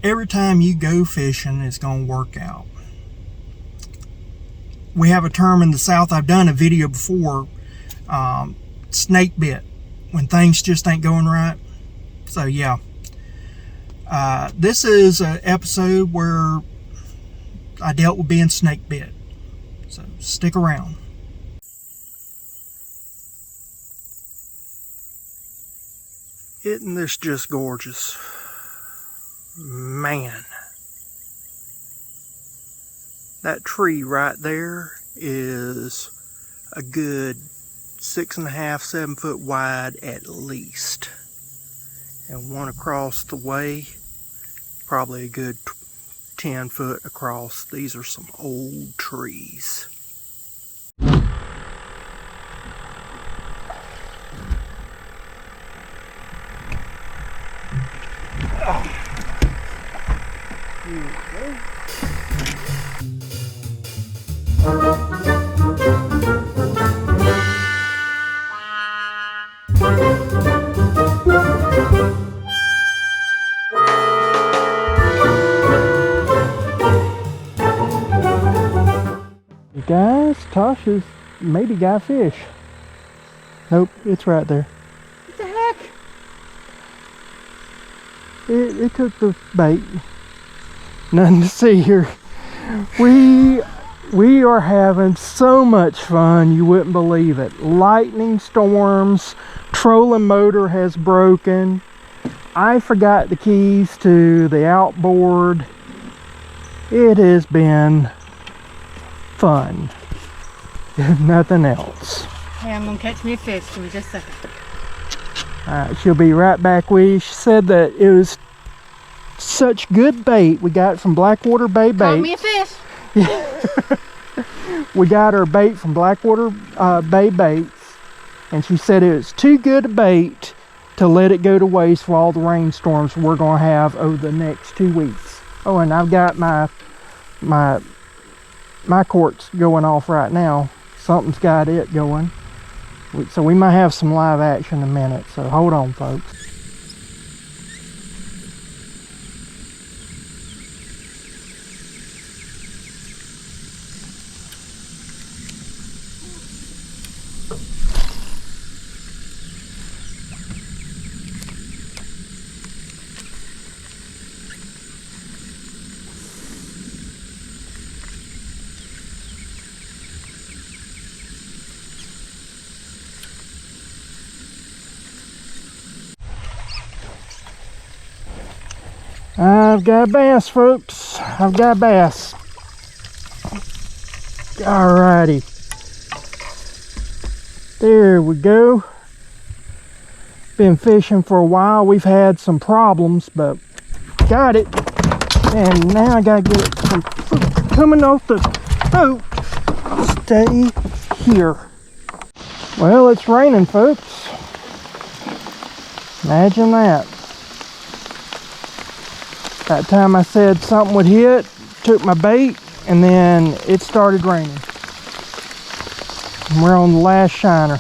every time you go fishing, it's going to work out. We have a term in the South, I've done a video before, snake bit, when things just ain't going right. So yeah, this is an episode where I dealt with being snake bit. So stick around. Isn't this just gorgeous? Man. That tree right there is a good 6.5, 7 foot wide at least. And one across the way, probably a good 10 foot across. These are some old trees. Here we go. Guys, Tasha's maybe got fish. Nope, it's right there. What the heck? It took the bait. Nothing to see here. We are having so much fun, you wouldn't believe it. Lightning storms, trolling motor has broken. I forgot the keys to the outboard. It has been fun, if nothing else. Hey, I'm gonna catch me a fish. Give me just a second. Alright, she'll be right back with you. She said that it was such good bait we got from Blackwater Bay Bait. Caught me a fish. We got our bait from Blackwater Bay Baits, and she said it was too good a bait to let it go to waste for all the rainstorms we're gonna have over the next 2 weeks. Oh, and I've got my cork's going off right now. Something's got it going. So we might have some live action in a minute. So hold on, folks. I've got a bass, folks. I've got a bass. Alrighty. There we go. Been fishing for a while. We've had some problems, but got it. And now I gotta get some fruit coming off the boat. Stay here. Well, it's raining, folks. Imagine that. That time I said something would hit, took my bait, and then it started raining. And we're on the last shiner.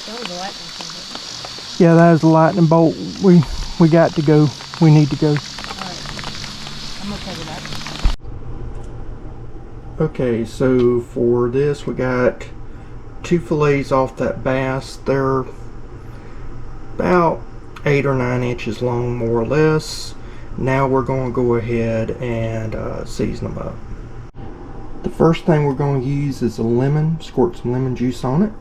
That was a lightning bolt. Yeah, that was a lightning bolt. We got to go. We need to go. Alright. I'm okay with that. Okay, so for this we got 2 fillets off that bass. They're about 8 or 9 inches long, more or less. Now we're going to go ahead and season them up. The first thing we're going to use is a lemon. Squirt some lemon juice on it.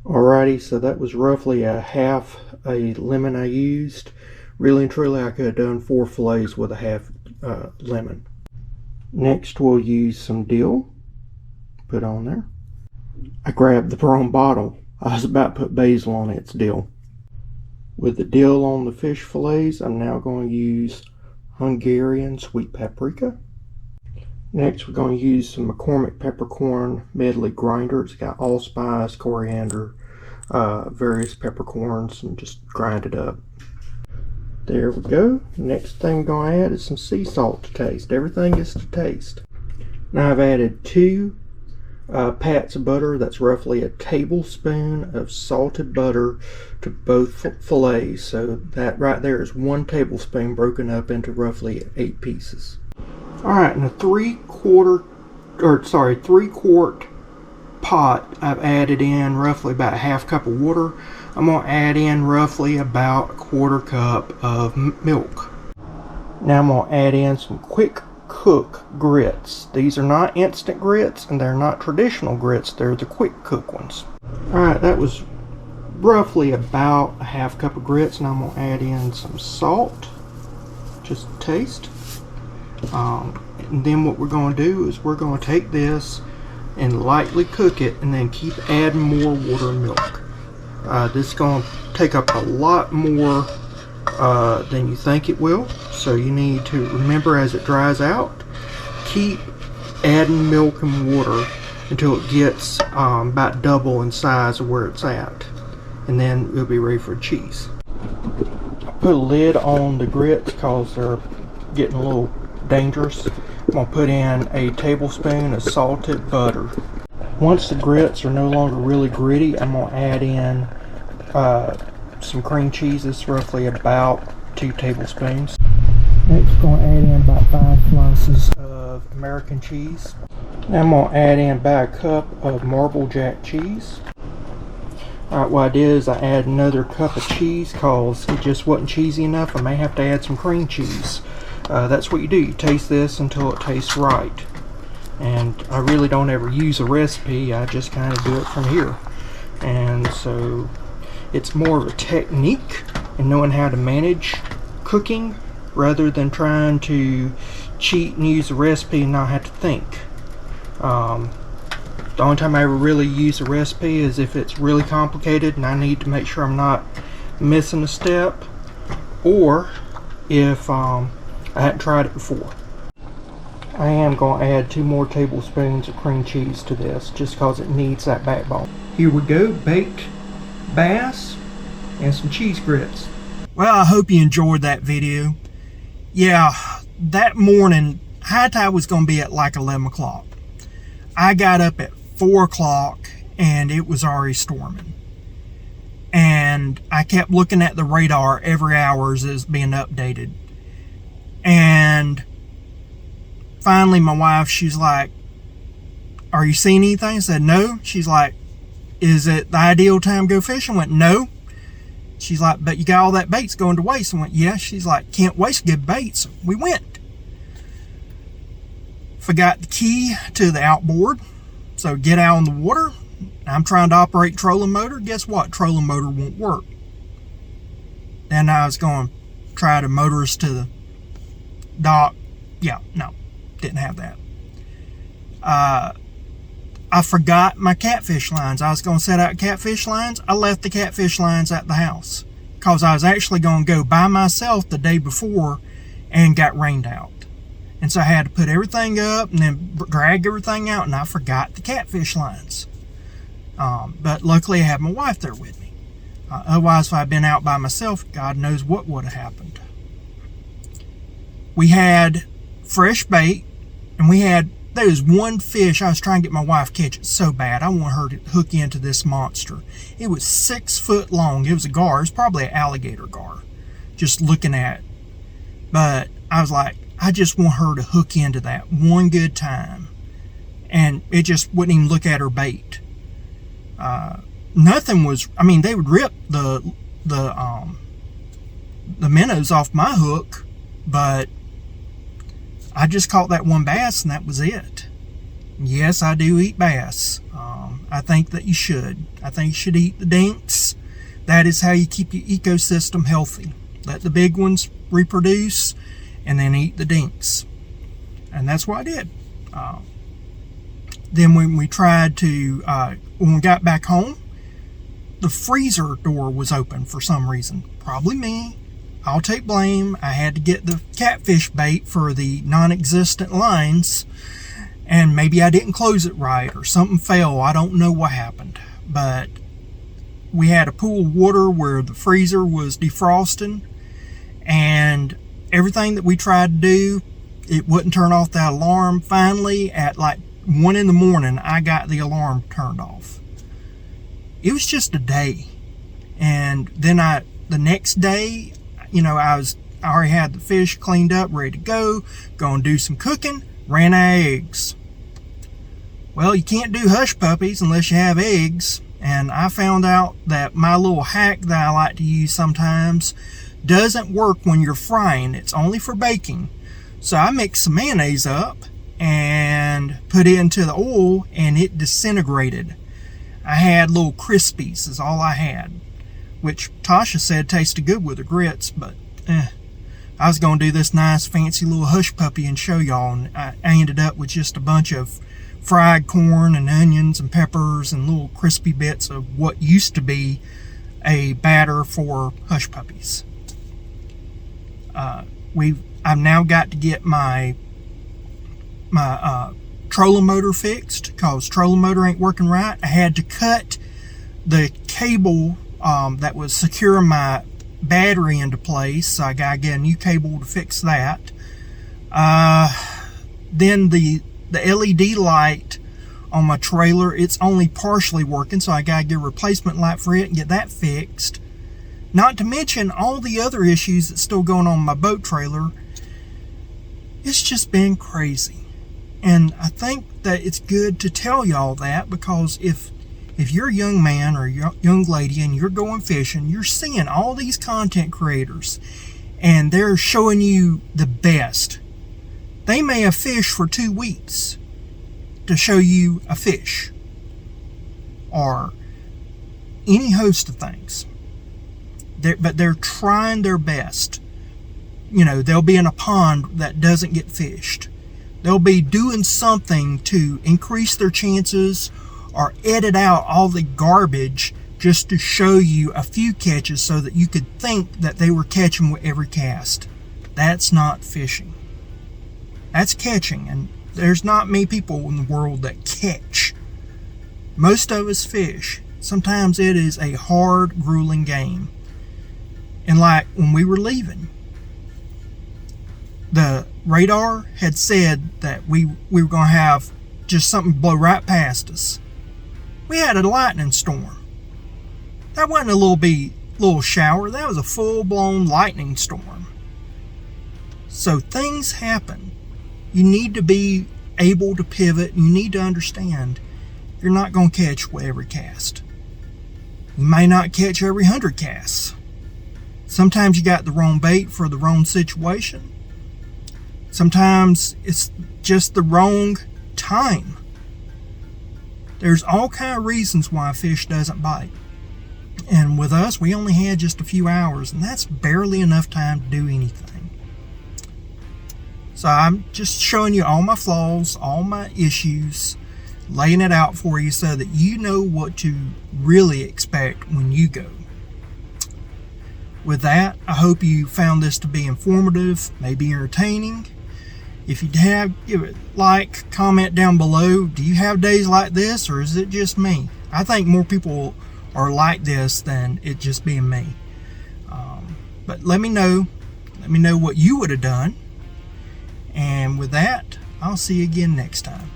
Alrighty, so that was roughly a half a lemon I used. Really and truly, I could have done 4 fillets with a half lemon. Next we'll use some dill. Put on there. I grabbed the wrong bottle. I was about to put basil on it. It's dill. With the dill on the fish fillets, I'm now going to use Hungarian sweet paprika. Next, we're going to use some McCormick peppercorn medley grinder. It's got allspice, coriander, various peppercorns, and just grind it up. There we go. Next thing we're going to add is some sea salt to taste. Everything is to taste. Now I've added 2 pats of butter. That's roughly a tablespoon of salted butter to both fillets. So that right there is 1 tablespoon broken up into roughly 8 pieces. Alright, and a 3/4 pot, I've added in roughly about a 1/2 cup of water. I'm going to add in roughly about a 1/4 cup of milk. Now I'm going to add in some quick cook grits. These are not instant grits and they're not traditional grits, they're the quick cook ones. Alright, that was roughly about a 1/2 cup of grits. Now I'm going to add in some salt, just a taste. And then what we're going to do is we're going to take this and lightly cook it and then keep adding more water and milk. This is going to take up a lot more than you think it will, so you need to remember as it dries out, keep adding milk and water until it gets about double in size of where it's at, and then it'll be ready for cheese. I put a lid on the grits because they're getting a little dangerous. I'm going to put in a tablespoon of salted butter. Once the grits are no longer really gritty, I'm going to add in some cream cheese. It's roughly about 2 tablespoons. Next, I'm going to add in about 5 slices of American cheese. Now I'm going to add in about a cup of Marble Jack cheese. Alright, what I did is I added another cup of cheese because it just wasn't cheesy enough. I may have to add some cream cheese. That's what you do. You taste this until it tastes right. And I really don't ever use a recipe. I just kind of do it from here. And so it's more of a technique and knowing how to manage cooking rather than trying to cheat and use a recipe and not have to think. The only time I ever really use a recipe is if it's really complicated and I need to make sure I'm not missing a step, or if I hadn't tried it before. I am going to add 2 more tablespoons of cream cheese to this just because it needs that backbone. Here we go, baked bass and some cheese grits. Well, I hope you enjoyed that video. Yeah, that morning, high tide was going to be at like 11 o'clock. I got up at 4 o'clock and it was already storming. And I kept looking at the radar every hour as it was being updated. And finally my wife, she's like, "Are you seeing anything?" I said, "No." She's like, "Is it the ideal time to go fishing?" I went, "No." She's like, "But you got all that bait's going to waste." I went, "Yeah." She's like, "Can't waste good bait." So we went. Forgot the key to the outboard. So get out on the water. I'm trying to operate trolling motor. Guess what? Trolling motor won't work. Then I was going to try to motor us to the dock. Yeah, no, didn't have that. I forgot my catfish lines. I was going to set out catfish lines. I left the catfish lines at the house because I was actually going to go by myself the day before and got rained out. And so I had to put everything up and then drag everything out, and I forgot the catfish lines. But luckily I had my wife there with me. Otherwise, if I'd been out by myself, God knows what would have happened. We had fresh bait, and there was one fish. I was trying to get my wife to catch it so bad. I want her to hook into this monster. It was 6 foot long. It was a gar. It was probably an alligator gar, just looking at it. But I was like, I just want her to hook into that one good time. And it just wouldn't even look at her bait. Nothing was, I mean, they would rip the minnows off my hook, but I just caught that one bass and that was it. Yes, I do eat bass. I think that you should. I think you should eat the dinks. That is how you keep your ecosystem healthy. Let the big ones reproduce and then eat the dinks. And that's what I did. Then when we tried to, when we got back home, the freezer door was open for some reason. Probably me. I'll take blame. I had to get the catfish bait for the non-existent lines, and maybe I didn't close it right or something fell. I don't know what happened. But we had a pool of water where the freezer was defrosting, and everything that we tried to do, it wouldn't turn off that alarm. Finally, at like 1 in the morning, I got the alarm turned off. It was just a day. And then the next day, I already had the fish cleaned up, ready to go, gonna do some cooking, ran out of eggs. Well, you can't do hush puppies unless you have eggs. And I found out that my little hack that I like to use sometimes doesn't work when you're frying. It's only for baking. So I mixed some mayonnaise up and put it into the oil, and it disintegrated. I had little crispies is all I had, which Tasha said tasted good with the grits, but I was going to do this nice fancy little hush puppy and show y'all, and I ended up with just a bunch of fried corn and onions and peppers and little crispy bits of what used to be a batter for hush puppies. I've now got to get my trolling motor fixed, because trolling motor ain't working right. I had to cut the cable that was securing my battery into place, so I gotta get a new cable to fix that. Then the LED light on my trailer, it's only partially working, so I gotta get a replacement light for it and get that fixed. Not to mention all the other issues that's still going on in my boat trailer. It's just been crazy. And I think that it's good to tell y'all that, because if you're a young man or a young lady and you're going fishing, you're seeing all these content creators and they're showing you the best. They may have fished for 2 weeks to show you a fish or any host of things. But they're trying their best. They'll be in a pond that doesn't get fished. They'll be doing something to increase their chances or edit out all the garbage just to show you a few catches so that you could think that they were catching with every cast. That's not fishing. That's catching, and there's not many people in the world that catch. Most of us fish. Sometimes it is a hard, grueling game. And like when we were leaving, the radar had said that we were going to have just something blow right past us. We had a lightning storm. That wasn't a little shower. That was a full-blown lightning storm. So things happen. You need to be able to pivot. You need to understand you're not going to catch with every cast. You may not catch every 100 casts. Sometimes you got the wrong bait for the wrong situation. Sometimes it's just the wrong time. There's all kind of reasons why a fish doesn't bite. And with us, we only had just a few hours, and that's barely enough time to do anything. So I'm just showing you all my flaws, all my issues, laying it out for you so that you know what to really expect when you go. With that, I hope you found this to be informative, maybe entertaining. If you have, give it like, comment down below. Do you have days like this, or is it just me? I think more people are like this than it just being me. But let me know what you would have done. And with that, I'll see you again next time.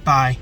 Bye.